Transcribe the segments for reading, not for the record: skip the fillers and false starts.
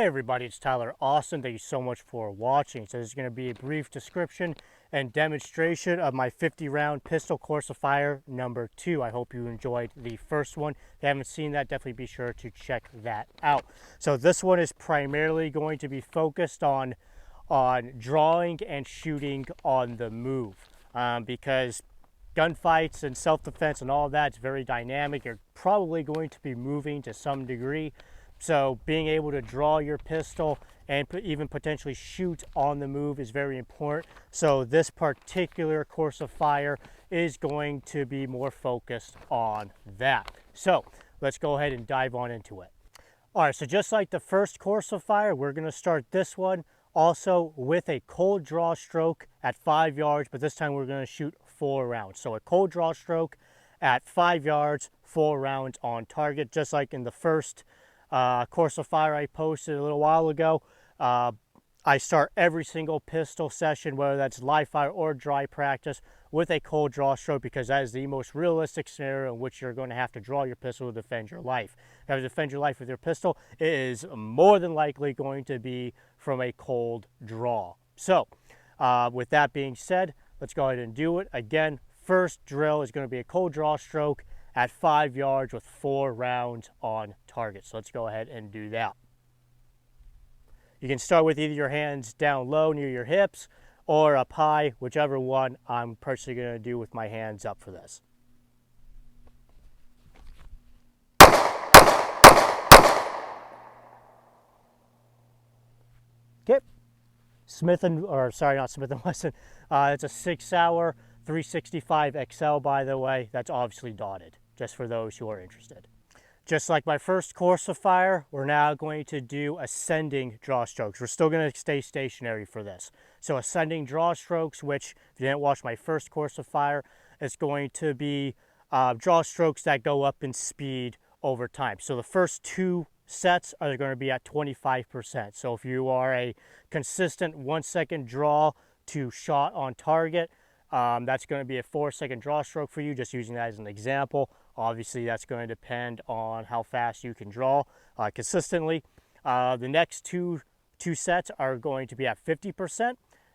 Hey everybody, it's Tyler Austin. Thank you so much for watching. So this is going to be a brief description and demonstration of my 50 round pistol Corsa Fire number 2. I hope you enjoyed the first one. If you haven't seen that, definitely be sure to check that out. So this one is primarily going to be focused on drawing and shooting on the move, because gunfights and self-defense and all that is very dynamic. You're probably going to be moving to some degree. So being able to draw your pistol and even potentially shoot on the move is very important. So this particular Corsa Fire is going to be more focused on that. So let's go ahead and dive on into it. All right, so just like the first Corsa Fire, we're going to start this one also with a cold draw stroke at 5 yards, but this time we're going to shoot 4 rounds. So a cold draw stroke at 5 yards, 4 rounds on target, just like in the first Corsa Fire I posted a little while ago. I start every single pistol session, whether that's live fire or dry practice, with a cold draw stroke, because that is the most realistic scenario in which you're going to have to draw your pistol to defend your life. If you have to defend your life with your pistol, it is more than likely going to be from a cold draw. So with that being said, let's go ahead and do it. Again, first drill is going to be a cold draw stroke at 5 yards with 4 rounds on target. So let's go ahead and do that. You can start with either your hands down low near your hips or up high, whichever one I'm personally going to do with my hands up for this. Okay, not Smith & Wesson. It's a 6 Sauer 365 XL, by the way. That's obviously dotted, just for those who are interested. Just like my first Corsa Fire, we're now going to do ascending draw strokes. We're still going to stay stationary for this. So ascending draw strokes, which if you didn't watch my first Corsa Fire, it's going to be draw strokes that go up in speed over time. So the first 2 sets are going to be at 25%. So if you are a consistent 1-second draw to shot on target, that's going to be a 4-second draw stroke for you, just using that as an example. Obviously, that's going to depend on how fast you can draw consistently. The next two sets are going to be at 50%.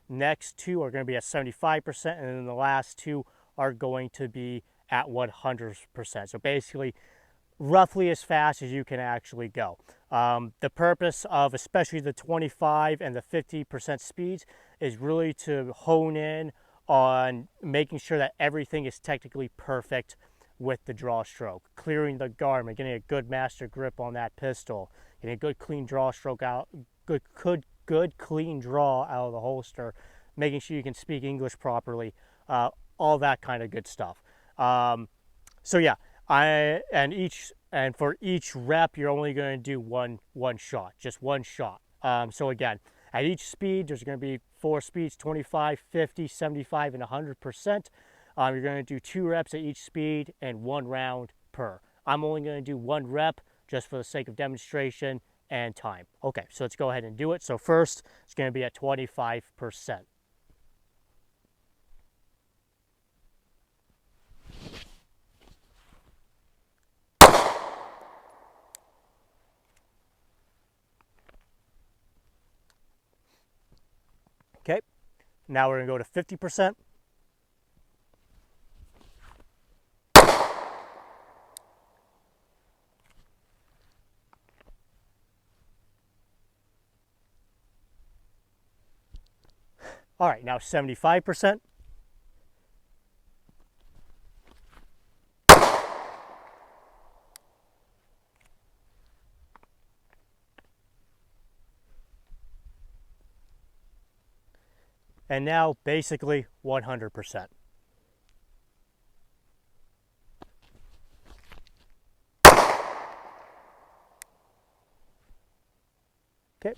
Next 2 are going to be at 75%. And then the last 2 are going to be at 100%. So basically, roughly as fast as you can actually go. The purpose of especially the 25 and the 50% speeds is really to hone in on making sure that everything is technically perfect with the draw stroke, clearing the garment, getting a good master grip on that pistol, getting a good clean draw stroke out, good clean draw out of the holster, making sure you can speak English properly, all that kind of good stuff. So yeah, and for each rep, you're only going to do one shot, just one shot. So again, at each speed, there's going to be 4 speeds: 25, 50, 75, and 100%. You're going to do 2 reps at each speed and 1 round per. I'm only going to do 1 rep just for the sake of demonstration and time. Okay, so let's go ahead and do it. So first, it's going to be at 25%. Okay, now we're going to go to 50%. All right, now 75%. And now basically 100%. Okay.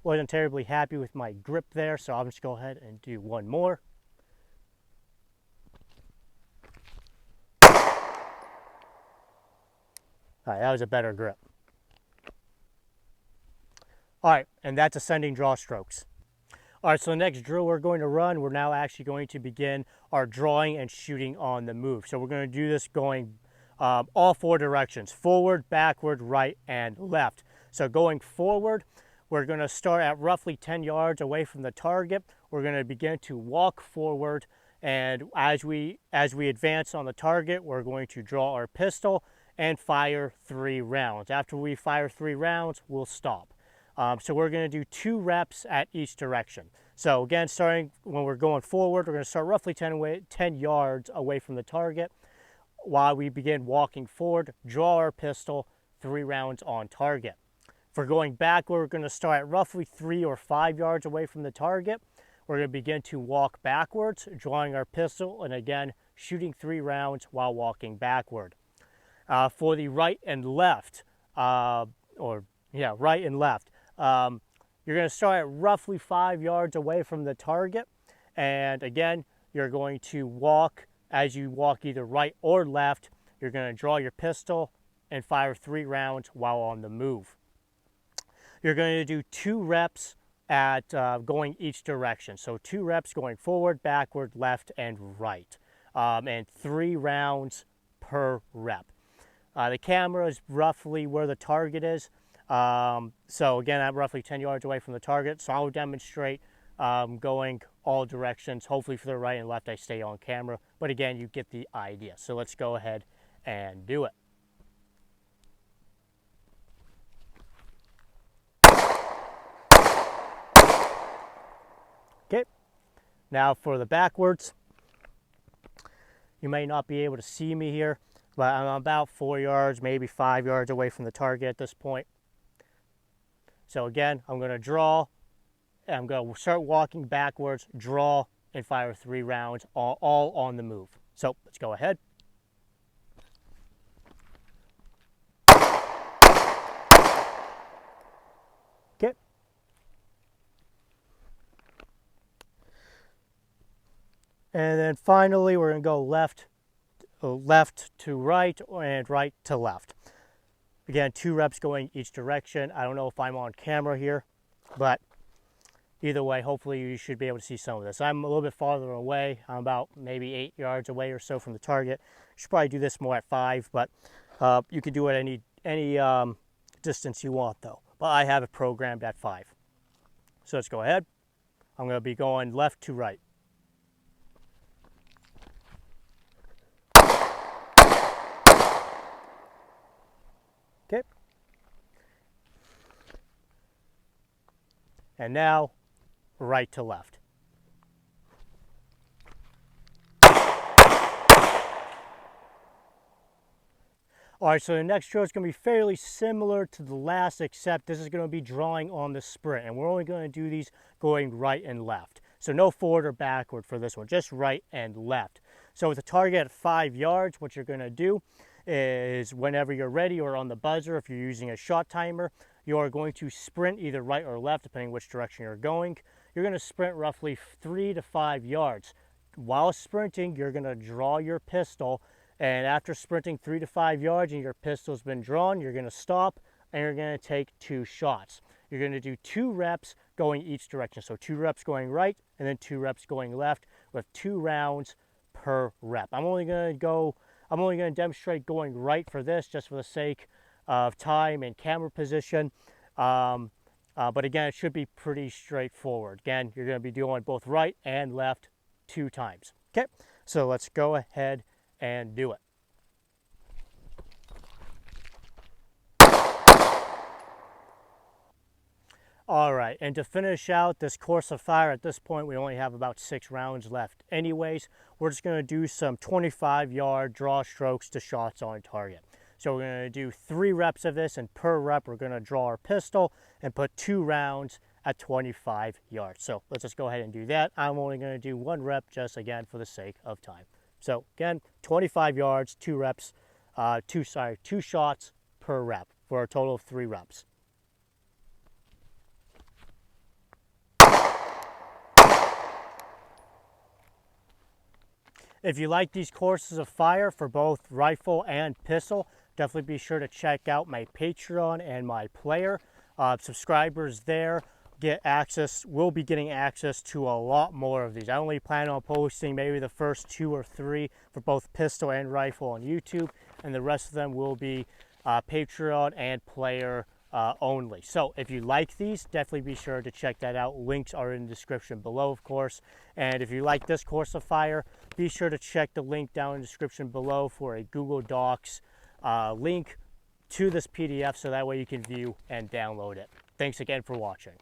Wasn't terribly happy with my grip there, so I'll just go ahead and do 1 more. All right, that was a better grip. All right, and that's ascending draw strokes. All right, so the next drill we're going to run, we're now actually going to begin our drawing and shooting on the move. So we're going to do this going all 4 directions: forward, backward, right, and left. So going forward, we're going to start at roughly 10 yards away from the target. We're going to begin to walk forward, and as we advance on the target, we're going to draw our pistol and fire 3 rounds. After we fire 3 rounds, we'll stop. So we're going to do 2 reps at each direction. So again, starting when we're going forward, we're going to start roughly 10 yards away from the target. While we begin walking forward, draw our pistol, 3 rounds on target. For going backward, we're going to start at roughly 3 or 5 yards away from the target. We're going to begin to walk backwards, drawing our pistol, and again, shooting 3 rounds while walking backward. For the right and left, right and left, you're going to start at roughly 5 yards away from the target, and again, you're going to walk. As you walk either right or left, you're going to draw your pistol and fire 3 rounds while on the move. You're going to do 2 reps at going each direction. So 2 reps going forward, backward, left, and right. And 3 rounds per rep. The camera is roughly where the target is. So again, I'm roughly 10 yards away from the target. So I'll demonstrate going all directions. Hopefully for the right and left I stay on camera. But again, you get the idea. So let's go ahead and do it. Okay, now for the backwards. You may not be able to see me here, but I'm about 4 yards, maybe 5 yards away from the target at this point. So again, I'm going to draw, and I'm going to start walking backwards, draw, and fire 3 rounds, all on the move. So let's go ahead. Okay. And then finally, we're going to go left to right and right to left. Again, 2 reps going each direction. I don't know if I'm on camera here, but either way, hopefully you should be able to see some of this. I'm a little bit farther away. I'm about maybe 8 yards away or so from the target. You should probably do this more at 5, but you can do it any distance you want though. But I have it programmed at 5. So let's go ahead. I'm going to be going left to right. Okay. And now, right to left. All right, so the next drill is going to be fairly similar to the last, except this is going to be drawing on the sprint, and we're only going to do these going right and left. So no forward or backward for this one, just right and left. So with the target at 5 yards, what you're going to do is whenever you're ready or on the buzzer, if you're using a shot timer, you are going to sprint either right or left, depending which direction you're going. You're going to sprint roughly 3 to 5 yards. While sprinting, you're going to draw your pistol, and after sprinting 3 to 5 yards and your pistol's been drawn, you're going to stop and you're going to take 2 shots. You're going to do 2 reps going each direction. So 2 reps going right and then 2 reps going left with 2 rounds per rep. I'm only going to demonstrate going right for this just for the sake of time and camera position. But again, it should be pretty straightforward. Again, you're going to be doing both right and left 2 times. Okay, so let's go ahead and do it. All right, and to finish out this course of fire, at this point we only have about 6 rounds left anyways. We're just going to do some 25-yard draw strokes to shots on target. So we're going to do 3 reps of this, and per rep we're going to draw our pistol and put 2 rounds at 25 yards. So let's just go ahead and do that. I'm only going to do 1 rep just again for the sake of time. So again, 25 yards, 2 reps, 2 shots per rep for a total of 3 reps. If you like these courses of fire for both rifle and pistol, definitely be sure to check out my Patreon and my player. Subscribers there will be getting access to a lot more of these. I only plan on posting maybe the first 2 or 3 for both pistol and rifle on YouTube, and the rest of them will be Patreon and player only. So if you like these, definitely be sure to check that out. Links are in the description below, of course. And if you like this course of fire, be sure to check the link down in the description below for a Google Docs link to this PDF, so that way you can view and download it. Thanks again for watching.